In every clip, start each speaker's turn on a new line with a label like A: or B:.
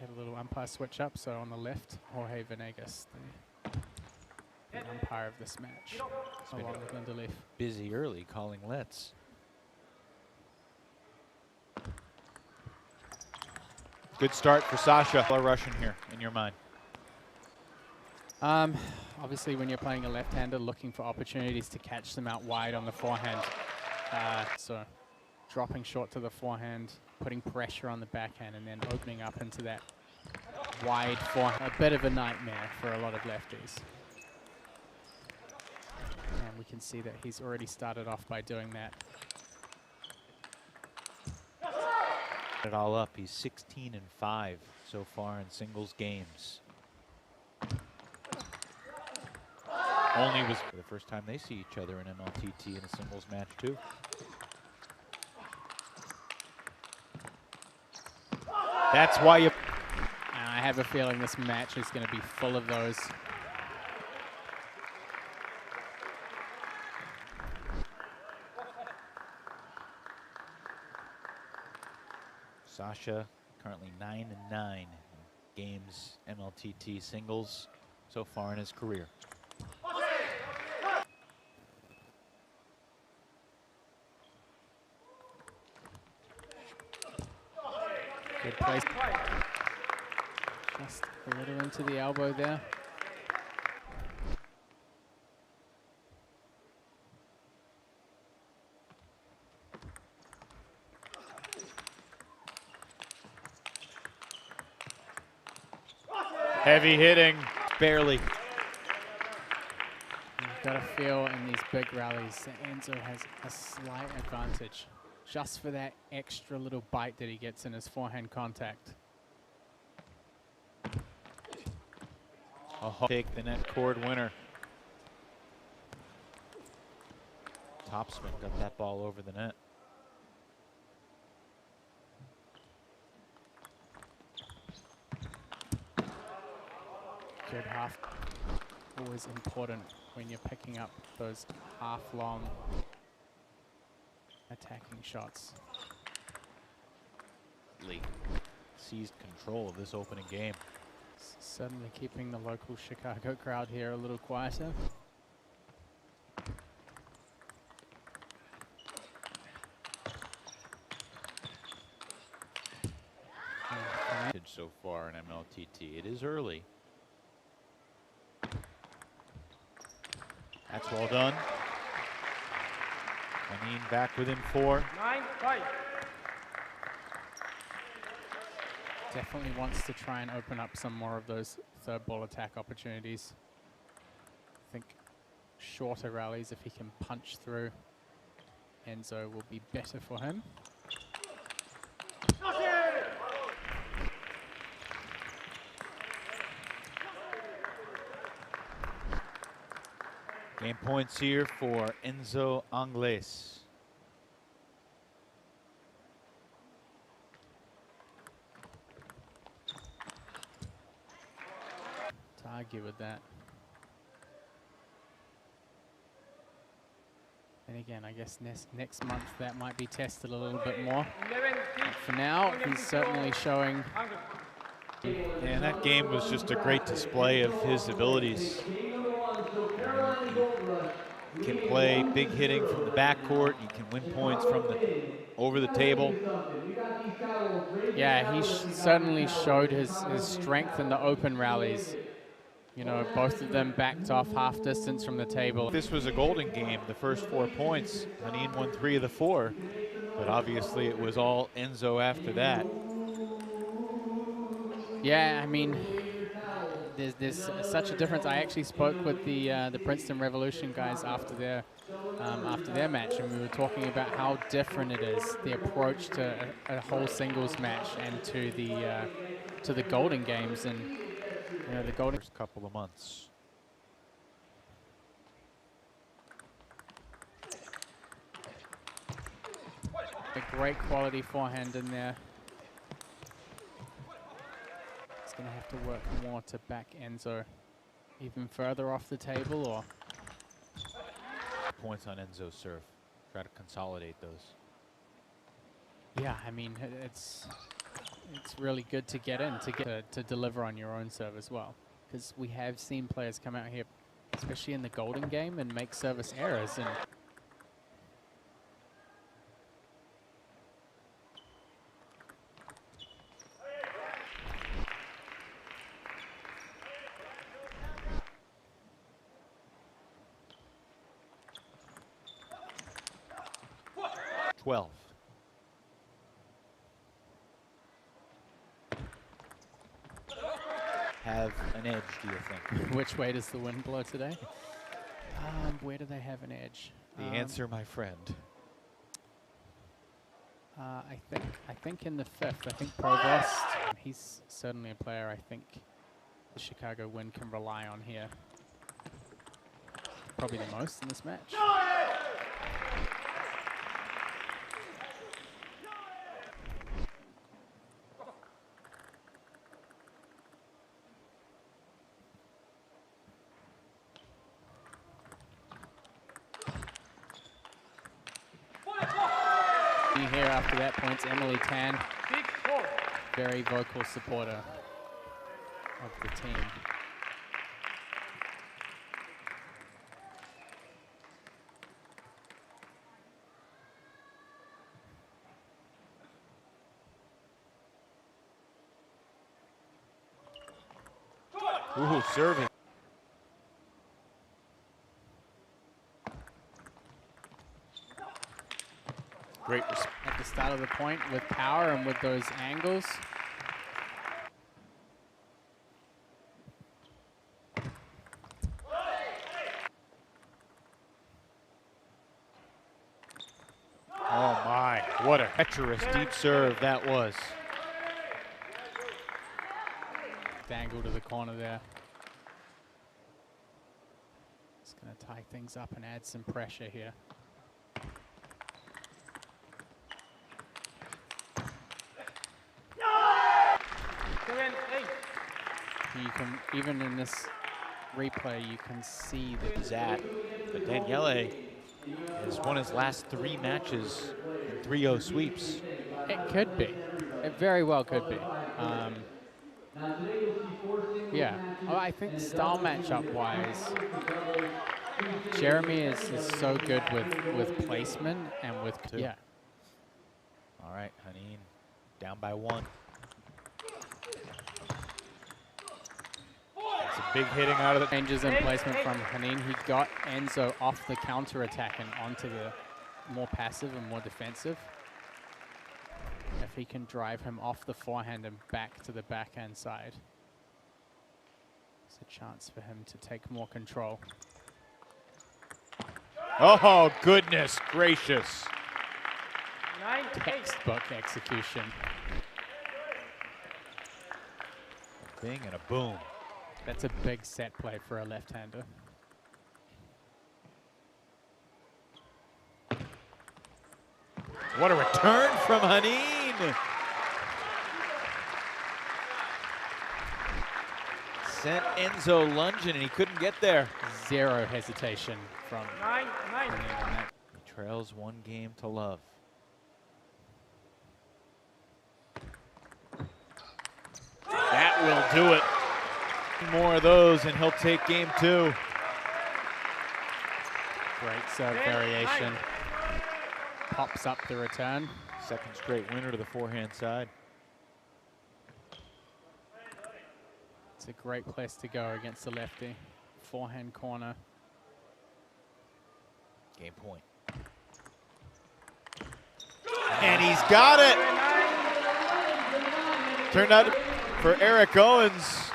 A: Had a little umpire switch up, so on the left, Jorge Venegas, the umpire of this match, along with Linda Leaf.
B: Busy early calling lets. Good start for Sasha. Russian here in your mind?
A: Obviously, when you're playing a left-hander, looking for opportunities to catch them out wide on the forehand. So dropping short to the forehand, putting pressure on the backhand, and then opening up into that wide forehand. A bit of a nightmare for a lot of lefties. And we can see that he's already started off by doing that.
B: It all up. He's 16-5 so far in singles games. Only was for the first time they see each other in MLTT in a singles match too. That's why you.
A: I have a feeling this match is going to be full of those.
B: Sasha currently 9-9 in games MLTT singles so far in his career.
A: Good place. Just a little into the elbow there.
B: Heavy hitting, barely.
A: You've got to feel in these big rallies that Enzo has a slight advantage, just for that extra little bite that he gets in his forehand contact.
B: Take the net cord winner. Topspin got that ball over the net.
A: Good half. Always important when you're picking up those half-long attacking shots.
B: Lee seized control of this opening game.
A: Certainly keeping the local Chicago crowd here a little quieter.
B: So far in MLTT, it is early. That's well done. Khanin back within 4.
C: 9-5.
A: Definitely wants to try and open up some more of those third ball attack opportunities. I think shorter rallies, if he can punch through, Enzo will be better for him.
B: Game points here for Enzo Angles.
A: To argue with that. And again, I guess next month that might be tested a little bit more. But for now, he's certainly showing.
B: And that game was just a great display of his abilities. He can play big hitting from the backcourt. He can win points from over the table.
A: Yeah, he certainly showed his strength in the open rallies. You know, both of them backed off half distance from the table.
B: This was a golden game, the first 4 points. Khanin won 3 of the 4, but obviously it was all Enzo after that.
A: Yeah, I mean, there's such a difference. I actually spoke with the Princeton Revolution guys after their match, and we were talking about how different it is, the approach to a whole singles match and to the Golden Games, and you know, the Golden
B: First couple of months.
A: A great quality forehand in there. He's going to have to work more to back Enzo even further off the table, or
B: Points on Enzo's serve. Try to consolidate those.
A: yeah, I mean, it's it's really good to get in, to deliver on your own serve as well. Because we have seen players come out here, especially in the golden game, and make service errors. And
B: have an edge, do you think?
A: which way does the wind blow today? Where do they have an edge?
B: The answer, my friend.
A: I think in the 5th. I think Provost. He's certainly a player I think the Chicago Wind can rely on here. Probably the most in this match. Here after that point's Emily Tan, very vocal supporter of the team.
B: Ooh, serving. Great
A: at the start of the point with power and with those angles.
B: Oh my, what a treacherous deep serve that was.
A: Angle to the corner there. It's going to tie things up and add some pressure here. You can, even in this replay, you can see that
B: he's at. But Daniele has won his last 3 matches in 3-0 sweeps.
A: It could be. It very well could be. Yeah. Oh, I think style matchup-wise, Jeremy is so good with placement and with yeah.
B: All right, Khanin down by 1. It's a big hitting out of the
A: changes in placement from Khanin. He got Enzo off the counter attack and onto the more passive and more defensive. If he can drive him off the forehand and back to the backhand side, it's a chance for him to take more control.
B: Oh, goodness gracious.
A: Textbook execution.
B: A bing and a boom.
A: That's a big set play for a left-hander.
B: What a return from Khanin. Sent Enzo lunging and he couldn't get there.
A: Zero hesitation from Khanin.
B: He trails 1 game to love. That will do it. More of those and he'll take game 2.
A: Great serve variation. Pops up the return.
B: 2nd straight winner to the forehand side.
A: It's a great place to go against the lefty. Forehand corner.
B: Game point. And he's got it. Turned out for Eric Owens.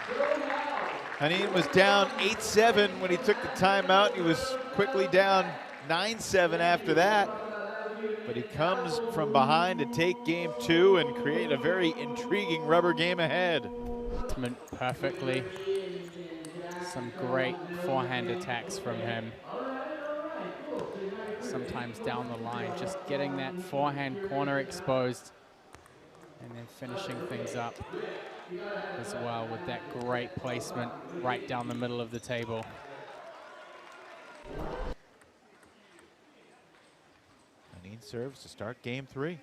B: Khanin was down 8-7 when he took the timeout. He was quickly down 9-7 after that. But he comes from behind to take game 2 and create a very intriguing rubber game ahead.
A: Perfectly. Some great forehand attacks from him. Sometimes down the line, just getting that forehand corner exposed and then finishing things up as well with that great placement right down the middle of the table.
B: Khanin serves to start game 3.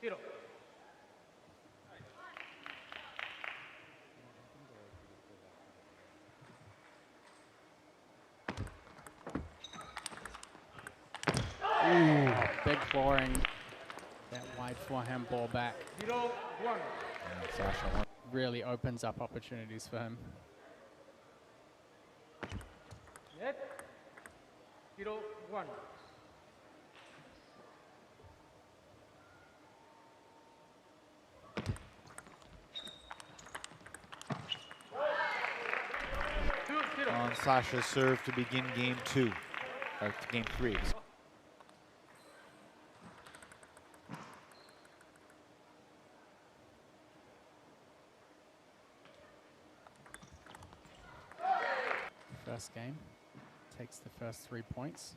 A: Ooh, big flooring. That wide forehand ball back.
C: 0-1.
B: And Sasha
A: Really opens up opportunities for him.
C: Net. 0-1.
B: on Sasha's serve to begin game 2, or game 3.
A: First game, takes the first 3 points.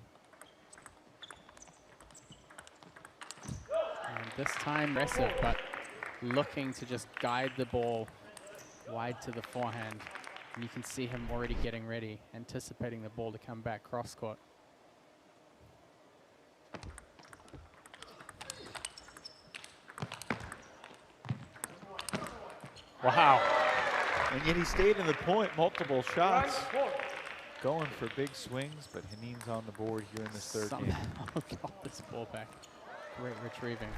A: And this time aggressive, but looking to just guide the ball wide to the forehand. And you can see him already getting ready, anticipating the ball to come back cross court.
B: Wow. And yet he stayed in the point, multiple shots. Going for big swings, but Khanin's on the board here in this third game.
A: Somehow got this ball back. Great retrieving.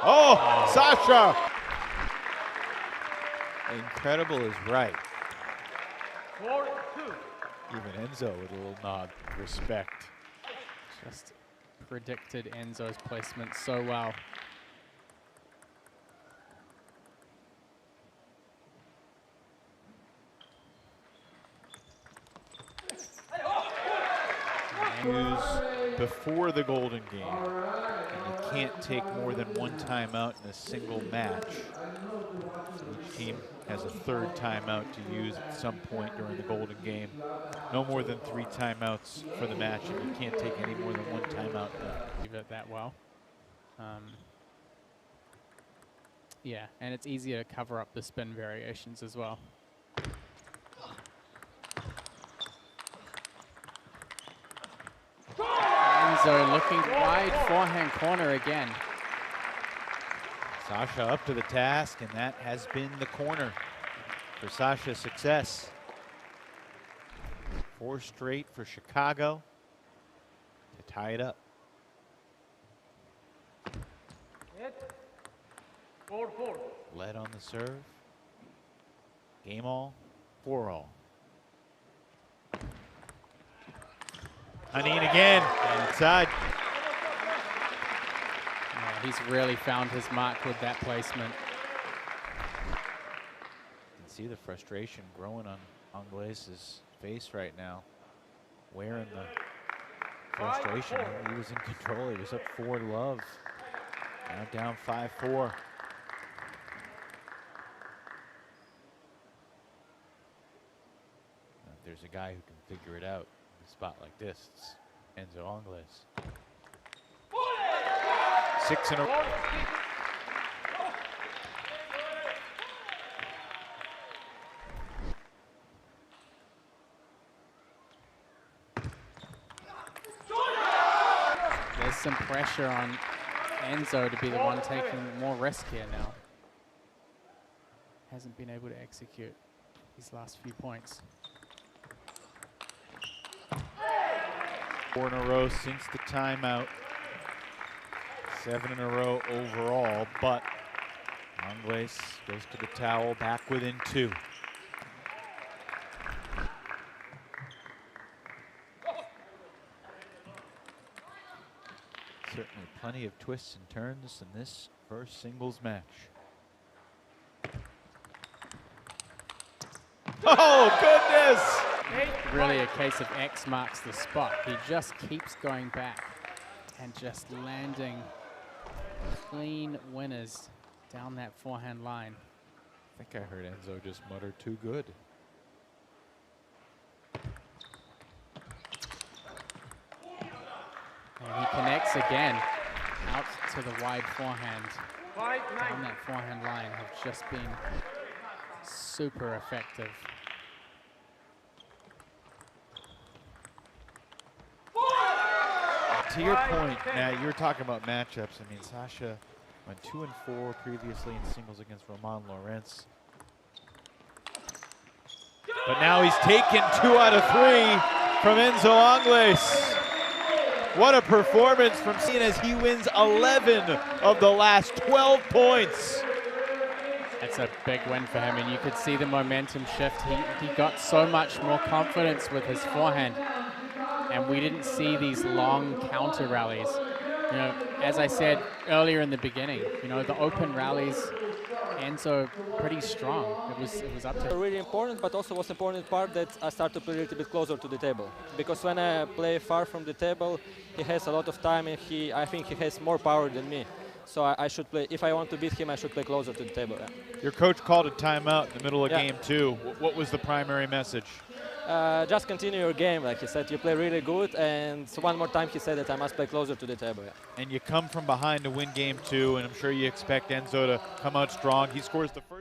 B: Oh, Sasha! Incredible is right.
C: 4-2.
B: Even Enzo with a little nod of respect.
A: Just predicted Enzo's placement so well.
B: Use before the Golden Game. And you can't take more than one timeout in a single match. Each team has a third timeout to use at some point during the Golden Game. No more than 3 timeouts for the match, and you can't take any more than 1 timeout.
A: Leave it that well. Yeah, and it's easier to cover up the spin variations as well. Enzo looking wide forehand corner again.
B: Sasha up to the task, and that has been the corner for Sasha's success. 4 straight for Chicago to tie it up.
C: Net. 4-4.
B: Led on the serve. Game all, 4 all. Khanin again, inside.
A: Yeah, he's really found his mark with that placement.
B: You can see the frustration growing on Anglais' face right now. Wearing the frustration. He was in control. He was up 4-love. Now down 5-4. If there's a guy who can figure it out in a spot like this, it's Enzo Anglais. 6 in a row.
A: There's some pressure on Enzo to be the one taking more risk here now. Hasn't been able to execute these last few points.
B: 4 in a row since the timeout. 7 in a row overall, but Anglais goes to the towel, back within 2. Certainly plenty of twists and turns in this first singles match. Oh, goodness!
A: Really a case of X marks the spot. He just keeps going back and just landing clean winners down that forehand line.
B: I think I heard Enzo just mutter, "Too good."
A: And he connects again out to the wide forehand.
C: 5-9.
A: Down that forehand line have just been super effective.
B: to your point, Matt, you were talking about matchups. I mean, Sasha went 2 and 4 previously in singles against Roman Lorenz. But now he's taken 2 out of 3 from Enzo Angles. What a performance from Khanin as he wins 11 of the last 12 points.
A: That's a big win for him, and you could see the momentum shift. He got so much more confidence with his forehand, and we didn't see these long counter rallies. You know, as I said earlier in the beginning, you know, the open rallies, Enzo pretty strong. It was up to him.
D: Really important, but also was important part that I start to play a little bit closer to the table. Because when I play far from the table, he has a lot of time, and I think he has more power than me. So I should play, if I want to beat him, I should play closer to the table. Yeah.
B: Your coach called a timeout in the middle of
D: Yeah.
B: game 2. What was the primary message?
D: Just continue your game, like he said, you play really good, and one more time he said that I must play closer to the table. Yeah.
B: And you come from behind to win game 2, and I'm sure you expect Enzo to come out strong. He scores the first.